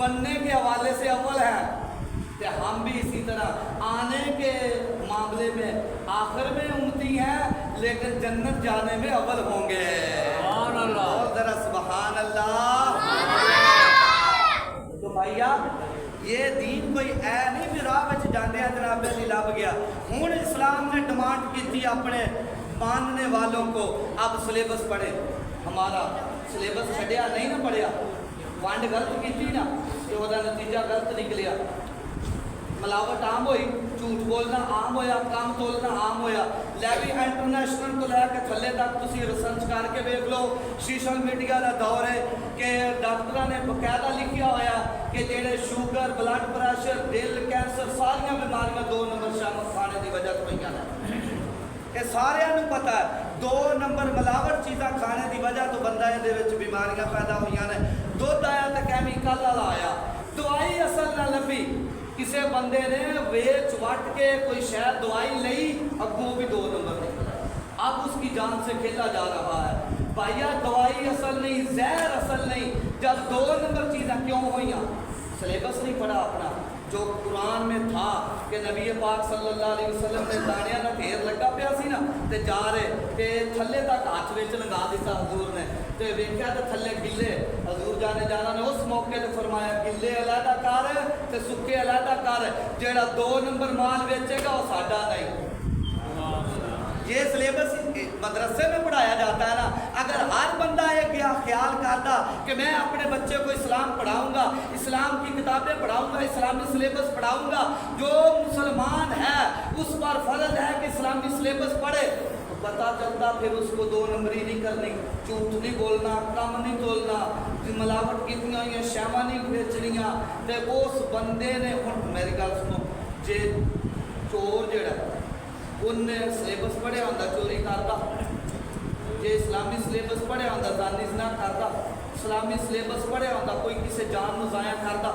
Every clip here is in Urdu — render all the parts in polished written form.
بننے کے حوالے سے اول ہیں، کہ ہم بھی اسی طرح آنے کے معاملے میں آخر میں امتی ہیں، لیکن جنت جانے میں اول ہوں گے۔ سبحان اللہ، اور ذرا سبحان اللہ۔ تو بھائیا یہ دین کوئی اے نہیں بھی راہ وچ جاندے جناب علی لب گیا۔ ہن اسلام نے ڈیمانڈ کی تھی اپنے ماننے والوں کو، اب سلیبس پڑھے۔ ہمارا سلیبس چھڈیا نہیں نہ پڑھیا، ونڈ غلط کی نا کہ وہ نتیجہ غلط نکلیا، ملاوٹ عام ہوئی، جھوٹ بولنا عام ہویا، کام تولنا عام ہویا۔ لیوی انٹرنیشنل کو لے کے تھلے تک تسی ریسرچ کر کے دیکھ لو، سوشل میڈیا کا دور ہے کہ ڈاکٹراں نے باقاعدہ لکھیا ہوا کہ جہے شوگر، بلڈ پریشر، دل، کینسر سارا بیماریاں 2 نمبر شامل کھانے کی وجہ تو ہوئی ہیں۔ یہ سارے پتا ہے 2 نمبر ملاوٹ چیزاں کھانے کی وجہ تو بندہ یہ بیماریاں پیدا ہوئی ہیں۔ دودھ آیا تو کیمیکل والا آیا، دوائی اصل نہ لبھی، کسی بندے نے ویچ وٹ کے کوئی شاید دوائی لئی، اگوں بھی 2 نمبر نکلا، اب اس کی جان سے کھیلا جا رہا ہے۔ بھائیا دوائی اصل نہیں، زہر اصل نہیں، جب 2 نمبر چیزیں کیوں ہوئی ہیں؟ سلیبس نہیں پڑھا اپنا، جو قرآن میں تھا کہ نبی پاک صلی اللہ علیہ وسلم نے دانیاں نہ ڈھیر لگا پیا سی نا تے جا رہے تے تھلے تک ہاتھ وچ لگا دیتا حضور نے تے ویکھیا تے تھلے گلے، حضور جانے جانا نے اس موقع تے فرمایا گلے علیحدہ کر تے سکے علیحدہ کر، جیڑا 2 نمبر مال بیچے گا وہ ساڈا نہیں۔ یہ سلیبس مدرسے میں پڑھایا جاتا ہے نا۔ اگر ہر بندہ ایک خیال کرتا کہ میں اپنے بچے کو اسلام پڑھاؤں گا، اسلام کی کتابیں پڑھاؤں گا، اسلامی سلیبس پڑھاؤں گا، جو مسلمان ہے اس پر فرض ہے کہ اسلامی سلیبس پڑھے، تو پتہ چلتا پھر اس کو 2 نمبری نہیں کرنی، جھوٹ نہیں بولنا، کم نہیں تولنا، ملاوٹ کیتیاں ہوئی شیواں نہیں بیچنیاں۔ تے اس بندے نے ہن میری گل سنو، جے چور جڑا انہیں سلیبس پڑھیا ہوتا چوری کرتا، جے اسلامی سلیبس پڑھیا ہوتا زانی زنا کرتا، اسلامی سلیبس پڑھیا ہوتا کوئی کسی جان نو ضائع کرتا،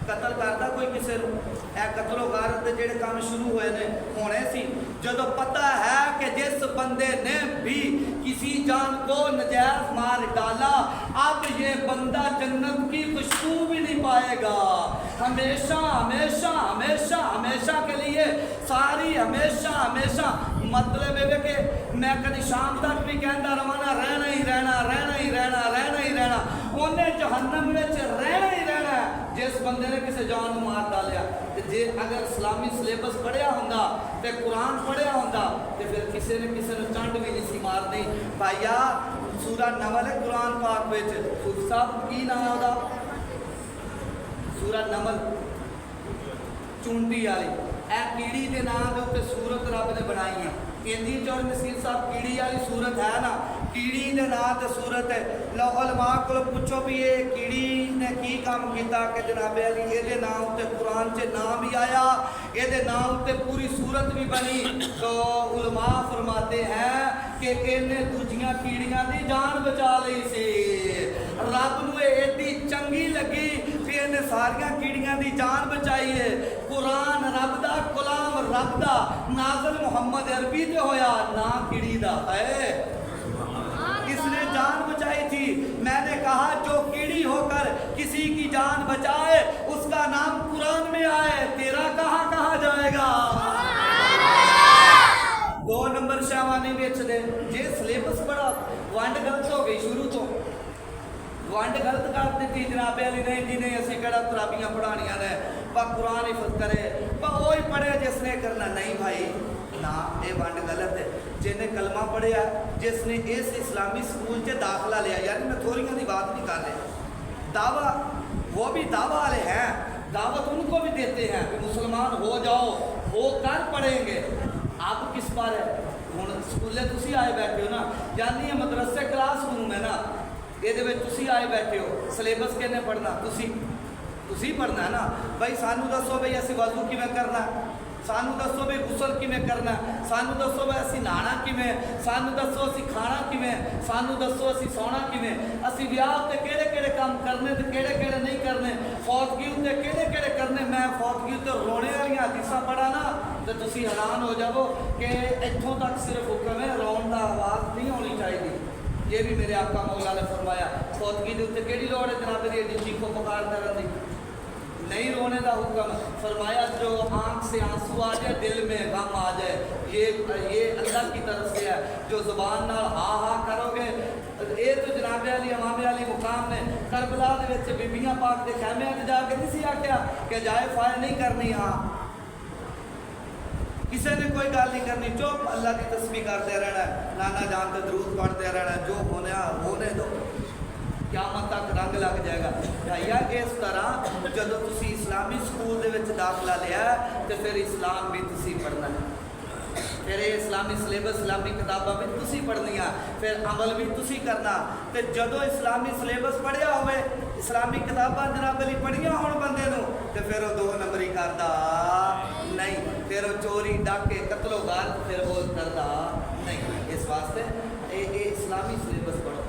قتل کرتا کوئی کسی نو۔ اے قتل و غارت دے جڑے کام شروع ہوئے نے ہونے سی، جدو پتہ ہے کہ جس بندے نے بھی کسی جان کو نجائز مار ڈالا، اب یہ بندہ جنت کی خوشبو بھی نہیں پائے گا، ہمیشہ ہمیشہ ہمیشہ ہمیشہ کے لیے، ساری ہمیشہ ہمیشہ۔ مطلب ہے کہ میں کدی شام تک بھی کہندا رہنا، رہنا ہی رہنا، رہنا ہی رہنا، رہنا ہی رہنا، انہیں جہنم میں رہنا ہی رہنا ہے جس بندے نے کسی جان کو مار ڈالیا۔ جے اگر اسلامی سلیبس پڑھیا ہوندا تے قرآن پڑھیا ہوندا تے پھر کسی نے کسی نے چنڈ بھی نہیں سی مارنی۔ بھائیا سورہ نمل ہے قرآن پاک وچ، خود صاحب کی نام ہے سورہ نمل چونٹی والی، اے کیڑی دے نام دے اوپر سورت رب نے بنائی ہے۔ کیندی چور نصیر صاحب کیڑی والی سورت ہے نا، کیڑی دے نام تے سورت ہے۔ لو علماء کو پوچھو بھی یہ کیڑی نے کی کام کیتا کہ جناب علی یہ دے نام تے قرآن چ نام بھی آیا، یہ دے نام تے پوری سورت بھی بنی۔ تو علماء فرماتے ہیں کہ انہیں دوجیاں کیڑیاں دی جان بچا لئی سی، رب نو ایڈی چنگی لگی کہ انہیں ساریاں کیڑیاں دی جان بچائی ہے۔ قرآن رب دا، کلام رب دا، نازل محمد عربی تے ہویا، نا کیڑی دا ہے، اس نے جان بچائی تھی۔ میں نے کہا جو کیڑی ہو کر کسی کی جان بچائے اس کا نام قرآن میں آئے، تیرا کہاں کہاں جائے گا؟ 2 نمبر شاوانی بیچ دے، جے سلیبس پڑھا وانڈ غلط ہو گئی شروع تو، وانڈ غلط کر دیتی جناب علی نہیں جی نہیں اسی کڑا ترابیاں پڑھانیاں نے، با قرآن حفظ کرے، با وہی پڑھے جس نے کرنا نہیں بھائی نا، اے وانڈ غلط ہے۔ جن نے کلمہ پڑھیا، جس نے اس اسلامی سکول سے داخلہ لیا، یعنی میں تھوڑیاں دی بات نہیں کر رہے، دعویٰ وہ بھی دعویٰ والے ہیں، دعوت ان کو بھی دیتے ہیں کہ مسلمان ہو جاؤ، ہو کر پڑھیں گے۔ اب کس پر ہے؟ ہوں سکولے تسی آئے بیٹھے ہو نا، یعنی یہ مدرسے کلاس روم ہے نا، یہ تسی آئے بیٹھے ہو، سلیبس کہنے پڑھنا تسی پڑھنا ہے نا۔ بھائی سانو دسو بھائی اسی وضو کیویں کرنا، سانو دسو بھائی غسل کیویں کرنا، سانو دسو بھائی اسی نہانا کیویں، سانو دسو اسی کھانا کیویں، سانو دسو اسی سونا کیویں، اسی بیاہ تے کیڑے کیڑے کام کرنے تے کیڑے کیڑے نہیں کرنے، فوتگی تے کیڑے کیڑے کرنے۔ میں فوتگی تے رونے والی حدیثاں پڑھا نا تے تسی حیران ہو جاؤ کہ اتھوں تک صرف حکم ہے رون دا آواز نہیں ہونی چاہیے۔ یہ بھی میرے آقا مولا نے فرمایا، فوتگی دے اوتے کیڑی لوڑ ہے جناب دی چیخو پکار کرن دی؟ نہیں رونے کا حکم فرمایا جو آنکھ سے آنسو آ جائے دل میں غم آ جائے یہ اللہ کی طرف سے ہے. جو زبان نال ہا ہا کرو گے یہ تو جناب علی امام علی مقام نے کربلا دے وچ بیبیاں پاک دے خیمے تے جا کے نہیں سی آکھیا کہ جائے فائر نہیں کرنی. ہاں کسی نے کوئی گل نہیں کرنی چپ اللہ کی تسبیح کرتے رہنا ہے نانا جان تے درود پڑھتے رہنا ہے جو ہونے دو قیامت تک رنگ لگ جائے گا. یا اس طرح جدو تسی اسلامی سکول دے وچ داخلہ لیا تو پھر اسلام بھی تسی پڑھنا ہے. پھر یہ اسلامی سلیبس اسلامی کتاباں بھی تسی پڑھنی پھر عمل بھی تسی کرنا. تو جدو اسلامی سلیبس پڑھیا ہوئے اسلامی کتاباں جناب علی پڑھیا ہون بندے نو تو پھر وہ 2 نمبری کرتا نہیں. پھر وہ چوری ڈاکے قتل و غارت پھر وہ کرتا نہیں. اس واسطے یہ اسلامی سلیبس پڑھو.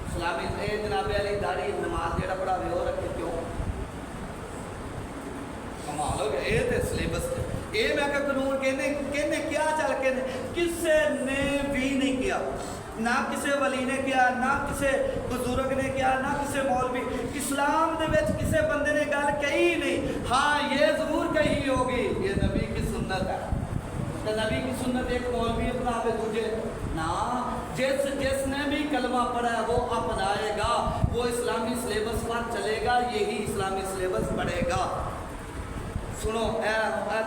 اسلامی جناب علی داڑھی نماز جہاں پڑھاوے وہ رکھے کیوں کمال ہو گیا. یہ تو سلیبس یہ میں کہ قانون کہنے کیا چل کے کسی نے بھی نہیں کیا نہ کسی ولی نے کیا نہ کسی بزرگ نے کیا نہ کسی مولوی. اسلام دے وچ کسی بندے نے گل کہی نہیں. ہاں یہ ضرور کہی ہوگی یہ نبی کی سنت ہے. تو نبی کی سنت ایک مولوی اپنا تجھے نہ جس نے بھی کلمہ پڑھا ہے وہ اپنائے گا وہ اسلامی سلیبس پر چلے گا یہی اسلامی سلیبس پڑھے گا. سنو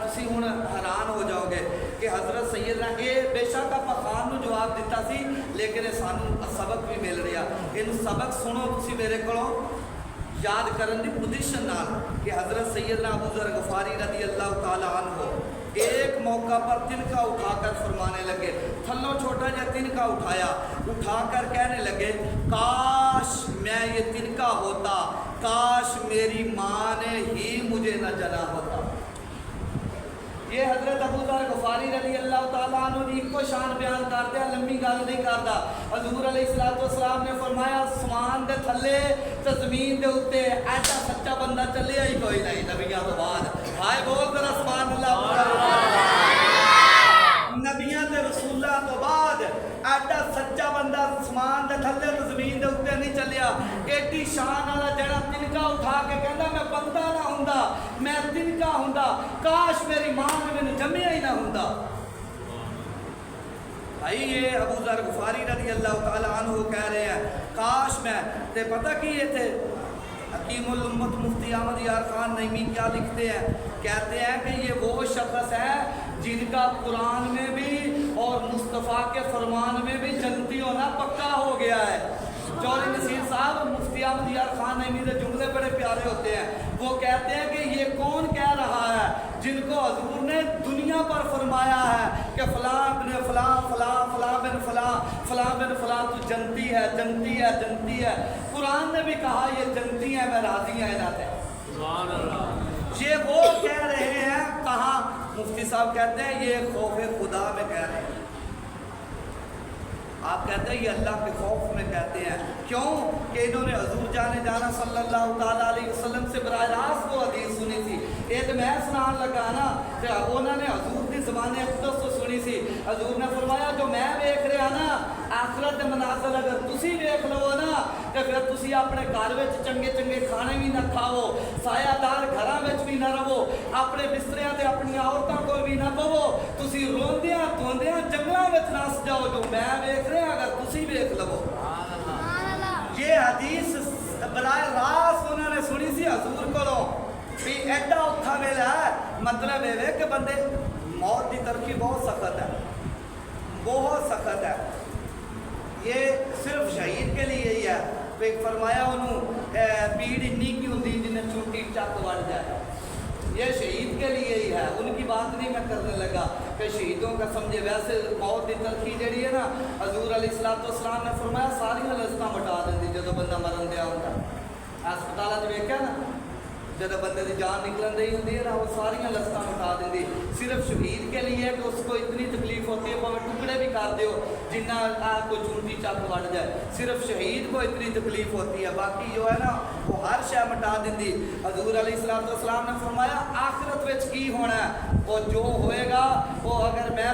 تسی ہوں حیران ہو جاؤ گے کہ حضرت سیدنا یہ بے شک آپ خان نو جواب دیتا سی لیکن سانو سبق بھی مل رہا. ان سبق سنو تسی میرے کو یاد کرن دی پوزیشن نال کہ حضرت سیدنا ابو ذر غفاری رضی اللہ تعالی عنہ ایک موقع پر تنکا اٹھا کر فرمانے لگے. تھلوں چھوٹا جا تنکا اٹھا کر کہنے لگے کاش میں یہ تنکا ہوتا کاش میری ماں نے ہی مجھے نہ جلا ہوتا. یہ حضرت ابو ذر غفاری رضی اللہ تعالیٰ عنہ نے ایک کو شان بیان کرتے ہیں لمبی گل نہیں کرتا. حضور علیہ السلام نے فرمایا آسمان دے تھلے تے زمین دے اوتے ایسا سچا بندہ چلیا ہی کوئی نہیں نبیاں تو بعد. ہائے بول کر سبحان اللہ. نبیاں تے رسولاں تو بعد ایڈا سچا بندہ آسمان دے تھلے تے زمین دے اوتے نہیں چلیا. ایڈی شان والا جڑا تنکا اٹھا کے کہندا میں بندہ نہ ہوندا میں تنکا ہوندا کاش میری ماں نے مینوں جمیا ہی نہ ہوندا. بھائی یہ ابو ذر غفاری رضی اللہ تعالیٰ عنہ کہہ رہے ہیں کاش میں تے پتہ کی یہ تھے حکیم الامت مفتی احمد یار خان نعیمی کیا لکھتے ہیں کہتے ہیں کہ یہ وہ شخص ہے جن کا قرآن میں بھی اور مصطفیٰ کے فرمان میں بھی جنتی ہونا پکا ہو گیا ہے. چوری نصیر صاحب مفتی احمد یار خان نعیمی کے جملے بڑے پیارے ہوتے ہیں. وہ کہتے ہیں کہ یہ کون کہہ رہا ہے جن کو حضور نے دنیا پر فرمایا ہے کہ فلاں بن فلاں فلاں فلاں بن فلاں فلاں بن فلاں تو جنتی ہے جنتی ہے جنتی ہے. قرآن نے بھی کہا یہ جنتی ہیں میں راضی ہیں نہ تھے. یہ وہ کہہ رہے ہیں کہاں مفتی صاحب کہتے ہیں یہ خوف خدا میں کہہ رہے ہیں. آپ کہتے ہیں یہ اللہ کے خوف میں کہتے ہیں. کیوں کہ انہوں نے حضور جانے جانا صلی اللہ تعالیٰ علیہ وسلم سے براہ راست وہ حدیث سنی تھی. ایک میں سنان لگا نا کہ انہوں نے حضور کی زبان اقدس تو سنی سی. حضور نے فرمایا جو میں دیکھ رہا نا آخرت کے مناظر اگر تسی دیکھ لو نا تو پھر تسی اپنے گھر میں چنگے چنگے کھانے بھی نہ کھاؤ سایہ دار گھراں وچ بھی نہ رہو اپنے بستریاں تے اپنی عورتوں کو بھی نہ پو تسی روندیاں دھوندیاں جنگلاں وچ نس جاؤ جو میں دیکھ رہا اگر تسی دیکھ لو. یہ حدیث براہ راست انہوں نے سنی سی حضور کو بھی ایڈا اوکھا ویلا ہے. مطلب یہ کہ بندے موت کی ترقی بہت سخت ہے بہت سخت ہے. یہ صرف شہید کے لیے ہی ہے. پھر فرمایا انہوں پیڑ انی کی ہوتی جنہیں چوٹی چک وڑ جائے یہ شہید کے لیے ہی ہے. ان کی بات نہیں میں کرنے لگا کہ شہیدوں کا سمجھے ویسے موت کی تلخی جڑی ہے نا حضور علیہ السلام نے فرمایا ساری لذتاں مٹا دیں جب بندہ مرن دیا ہوتا. ہسپتال ویکیا نا جب بندے کی جان نکلن دی ہوتی ہے نا وہ ساری لذتاں مٹا دیں. صرف شہید کے لیے کہ اس کو اتنی تکلیف ہوتی ہے وہ ٹکڑے بھی کر دیو جنہ کوئی چونٹی چک بڑھ جائے. صرف شہید کو اتنی تکلیف ہوتی ہے باقی جو ہے نا وہ ہر شے مٹا دیں. حضور علیہ السلام نے فرمایا آخرت وچ کی ہونا ہے وہ جو ہوئے گا وہ اگر میں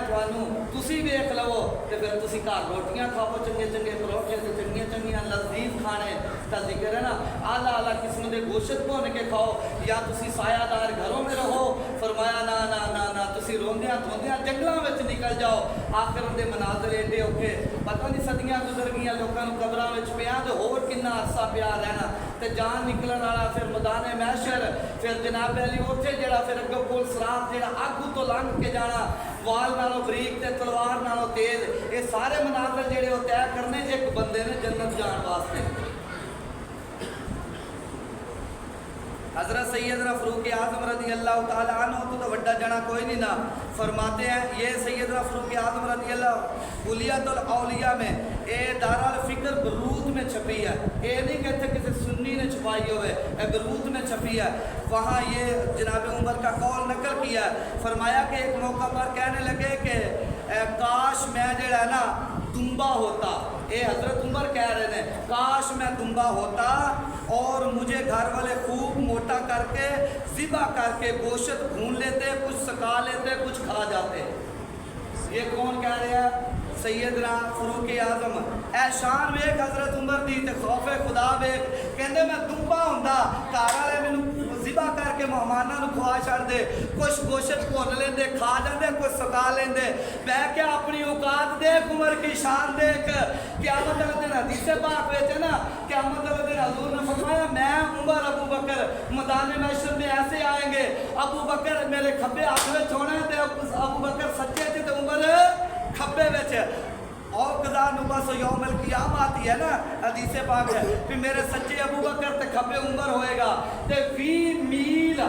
تسی ویکھ لو تو پھر تسی گھر روٹیاں کھاؤ چنگے چنگے پروٹھے سے چنگیاں چنگیاں لذیذ کھانے کا ذکر ہے نا اعلیٰ اعلیٰ قسم سویرے گوشت بھون کے کھاؤ یا تسی سایہ دار گھروں میں رہو. فرمایا نا نا نا نا تسی روندیاں دھوندیاں جنگلاں وچ نکل جاؤ. آخر دے مناظر ایڈے اوکھے, پتہ نہیں صدیاں گزر گئیاں لوکاں نوں قبراں وچ پیاں تے ہور کنا عرصہ پیا رہنا تے جان نکلن والا پھر میدان محشر, پھر جناب علی اوتھے جڑا پھر اگوں کول صراط جڑا اگ تو لنگ کے جانا, وال نالوں بریک تے تلوار نالوں تیز, یہ سارے مناظر جڑے وہ طے کرنے ایک بندے نے جنت جان واسطے. حضرت سیدنا فاروق اعظم رضی اللہ تعالیٰ عنہ تو وڈا جنا کوئی نہیں نا. فرماتے ہیں یہ سیدنا فاروق اعظم رضی اللہ کلیت الاولیاء میں اے دارالفکر بیروت میں چھپی ہے. یہ نہیں کہتے کسی سنی نے چھپائی ہوئے, اے بیروت میں چھپی ہے. وہاں یہ جناب عمر کا قول نقل کیا ہے. فرمایا کہ ایک موقع پر کہنے لگے کہ کاش میں جڑا ہے نا دمبا ہوتا. اے حضرت عمر کہہ رہے ہیں کاش میں دمبا ہوتا اور مجھے گھر والے خوب موٹا کر کے ذبح کر کے گوشت بھون لیتے, کچھ سکا لیتے, کچھ کھا جاتے. یہ کون کہہ رہے ہیں؟ سیدنا فاروق اعظم. اے شان ویکھ حضرت عمر دی تے خوف خدا ویکھ. کہندے میں دمبا ہوندا گھر والے مینوں ذبح کر کے مہماناں نوں کھوا چھڑ دے, کچھ گوشت بھون لیندے کھا جاندے, کچھ سکا لیندے. بیٹھ کے اپنی اوقات دیکھ, عمر کی شان دیکھ. قیامت والے دن حدیث پاک وچ ہے نا, قیامت والے دن حضور نے فرمایا میں عمر ابو بکر میدان محشر میں ایسے آئیں گے, ابو بکر میرے کھبے ہاتھ وچ ہونا ہے تے ابو بکر سجے تے عمر کھبے وچ. اور قضا نبس یوم القیامہ آتی ہے نا حدیث پاک ہے, پھر میرے سچے ابو بکر تے کھبے عمر ہوئے گا تے 20 میل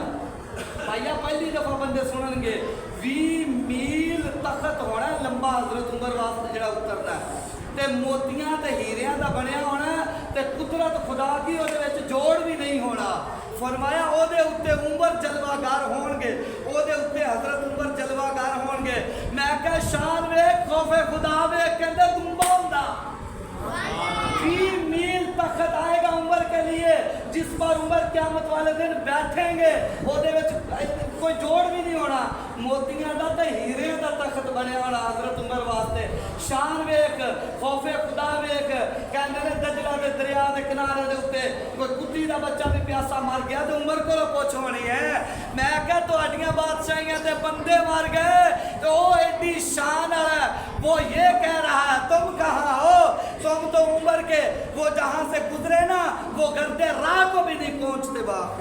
بھائیا پہلی دفعہ بندے سنن گے 20 میل تخت ہونا لمبا حضرت عمر واسطے جڑا اترنا ہے تے موتیاں تے ہیریاں دا بنیا ہونا تے قدرت خدا کی او دے وچ جوڑ بھی نہیں ہونا. فرمایا او دے اُتے عمر جلوہ گار ہون گے, او دے اُتے حضرت عمر جلوہ گار ہون گے. میں کہ شان ویکھ خوف خدا ویکھ کہندے دمبا ہوندا 20 میل تخت آئے گا عمر کے لیے جس پر عمر قیامت والے دن بیٹھیں گے, او دے وچ کوئی جوڑ بھی نہیں ہونا, موتیاں دا تے ہیرے دا تخت بنیا ہونا حضرت عمر واسطے. شان ویکھ خوف خدا ویکھ. کہندے نے دجلہ دے دریا دے کنارے دے اوتے کوئی کتی دا بچہ بھی پیاسا مر گیا تے عمر کولوں پوچھ ہونی ہے. میں کہ تہاڈیاں بادشاہیاں تے بندے مر گئے تے او ایڈی شان والا ہے, وہ یہ کہہ رہا ہے تم کہاں ہو, تم تو عمر کے وہ جہاں سے گزرے نا وہ گردے راہ کو بھی نہیں پہنچتے. باپ